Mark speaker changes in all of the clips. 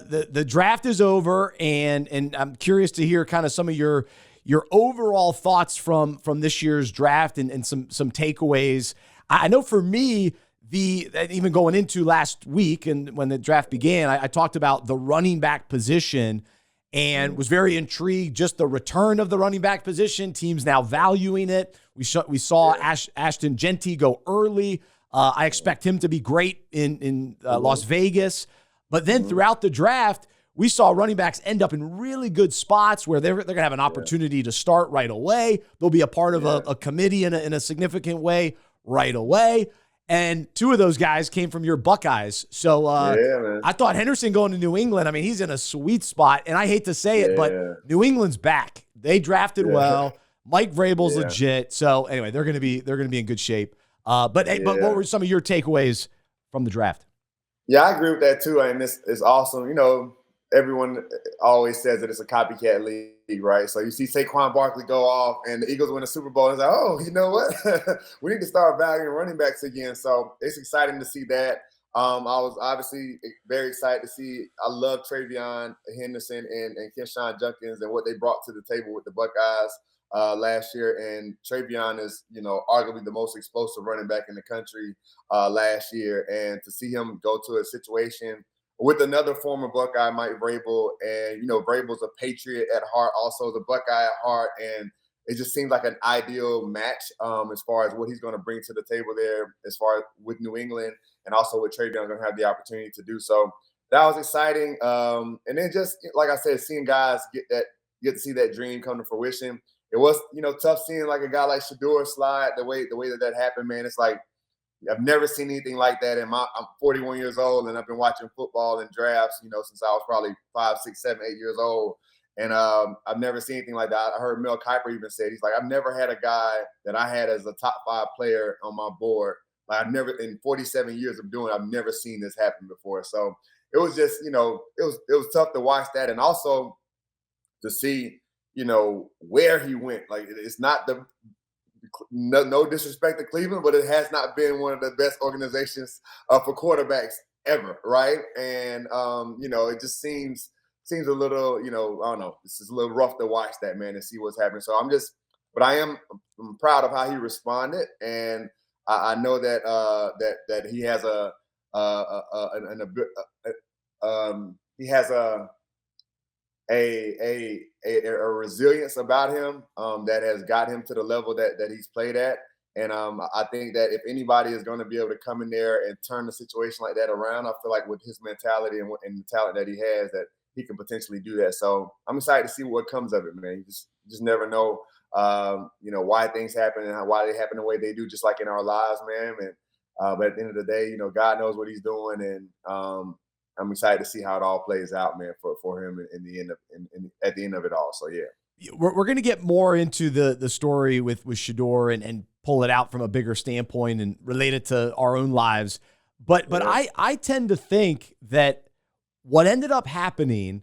Speaker 1: the draft is over, and I'm curious to hear kind of some of your overall thoughts from this year's draft and some takeaways. I know for me, even going into last week and when the draft began, I talked about the running back position and was very intrigued, just the return of the running back position, teams now valuing it. We saw Ashton Genty go early. I expect him to be great in Las Vegas. But then throughout the draft, we saw running backs end up in really good spots where they're going to have an opportunity to start right away. They'll be a part of a committee in a significant way right away. And two of those guys came from your Buckeyes. So I thought Henderson going to New England, I mean, he's in a sweet spot. And I hate to say it, but New England's back. They drafted well. Mike Vrabel's legit. So anyway, they're going to be in good shape. But what were some of your takeaways from the draft?
Speaker 2: Yeah, I agree with that too. I mean, it's awesome. You know, everyone always says that it's a copycat league, right? So you see Saquon Barkley go off and the Eagles win a Super Bowl. And it's like, oh, you know what? We need to start valuing running backs again. So it's exciting to see that. I was obviously very excited to see. I love Travion Henderson and Kenshawn Junkins and what they brought to the table with the Buckeyes last year. And Travion is, you know, arguably the most explosive running back in the country last year. And to see him go to a situation with another former Buckeye, Mike Vrabel, and, you know, Vrabel's a Patriot at heart, also the Buckeye at heart. And it just seems like an ideal match as far as what he's going to bring to the table there, as far as with New England, and also with Travion going to have the opportunity to do so. That was exciting. And then just, like I said, seeing guys get to see that dream come to fruition. It was, you know, tough seeing like a guy like Shador slide the way that happened, man. It's like, I've never seen anything like that. I'm 41 years old, and I've been watching football and drafts, you know, since I was probably 5, 6, 7, 8 years old. And I've never seen anything like that. I heard Mel Kiper even say, he's like, I've never had a guy that I had as a top 5 player on my board. Like, I've never, in 47 years of doing it, I've never seen this happen before. So it was just, you know, it was tough to watch that, and also to see, you know, where he went. Like, it's not no disrespect to Cleveland, but it has not been one of the best organizations for quarterbacks ever, right? And you know, it just seems a little, you know, I don't know, this is a little rough to watch that, man, and see what's happening. So I'm I'm proud of how he responded, and I know that that he has a resilience about him that has got him to the level that he's played at. And I think that if anybody is going to be able to come in there and turn the situation like that around, I feel like with his mentality and the talent that he has, that he can potentially do that. So I'm excited to see what comes of it, man. You just never know, you know, why things happen and why they happen the way they do, just like in our lives, man. And but at the end of the day, you know, God knows what he's doing, and I'm excited to see how it all plays out, man, for him at the end of it all. So yeah,
Speaker 1: we're going to get more into the story with Shador and pull it out from a bigger standpoint and relate it to our own lives. But I tend to think that what ended up happening,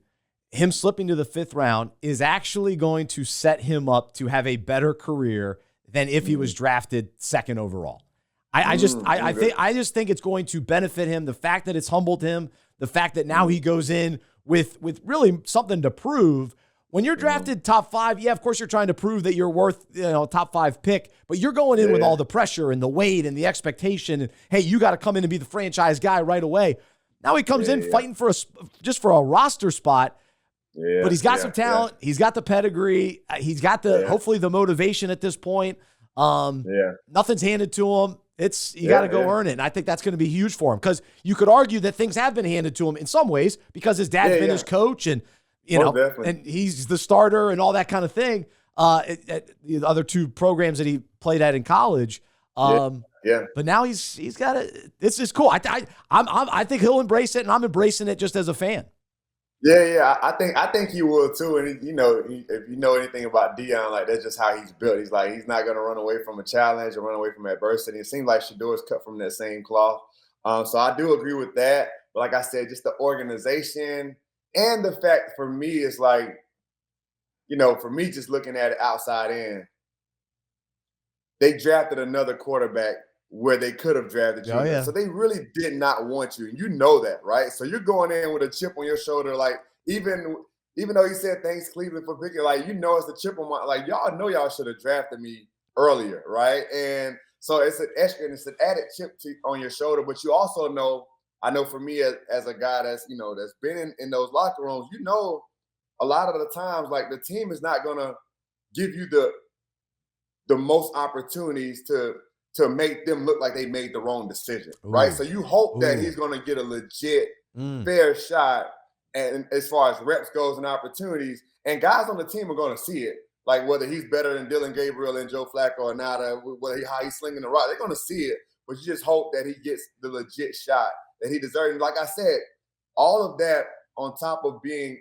Speaker 1: him slipping to the 5th round, is actually going to set him up to have a better career than if he was drafted 2nd overall. I just think it's going to benefit him. The fact that it's humbled him, the fact that now he goes in with really something to prove. When you're drafted top 5, yeah, of course you're trying to prove that you're worth, you know, top 5 pick, but you're going in with all the pressure and the weight and the expectation. And hey, you got to come in and be the franchise guy right away. Now he comes in fighting for just for a roster spot. But he's got some talent. He's got the pedigree. He's got hopefully the motivation at this point. Nothing's handed to him. You got to go earn it. And I think that's going to be huge for him, because you could argue that things have been handed to him in some ways because his dad's been his coach, and you know, and he's the starter and all that kind of thing. At the other 2 programs that he played at in college. But now he's got it. This is cool. I think he'll embrace it, and I'm embracing it just as a fan.
Speaker 2: Yeah. I think he will too. And you know, if you know anything about Deion, like, that's just how he's built. He's not going to run away from a challenge or run away from adversity. It seems like Shador's cut from that same cloth. So I do agree with that. But like I said, just the organization and the fact for me is like, you know, for me, just looking at it outside in, they drafted another quarterback, where they could have drafted you.
Speaker 1: Oh, yeah.
Speaker 2: So they really did not want you. And you know that, right? So you're going in with a chip on your shoulder, like even though he said thanks Cleveland for picking, like, you know, it's a chip on my, like, y'all know y'all should have drafted me earlier, right? And so it's an extra and it's an added chip on your shoulder. But you also know, I know for me as a guy that's, you know, that's been in those locker rooms, you know, a lot of the times, like, the team is not gonna give you the most opportunities to make them look like they made the wrong decision, right?
Speaker 1: Ooh.
Speaker 2: So you hope that he's going to get a legit, fair shot, and as far as reps goes and opportunities, and guys on the team are going to see it, like whether he's better than Dylan Gabriel and Joe Flacco or not, how he's slinging the rock, they're going to see it. But you just hope that he gets the legit shot that he deserves. And like I said, all of that on top of being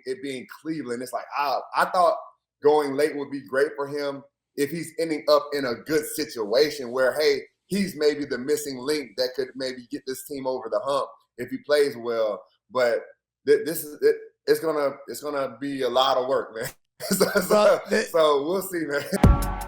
Speaker 2: Cleveland, it's like I thought going late would be great for him if he's ending up in a good situation where, hey, he's maybe the missing link that could maybe get this team over the hump if he plays well. But this is it. It's gonna be a lot of work, man. So we'll see, man.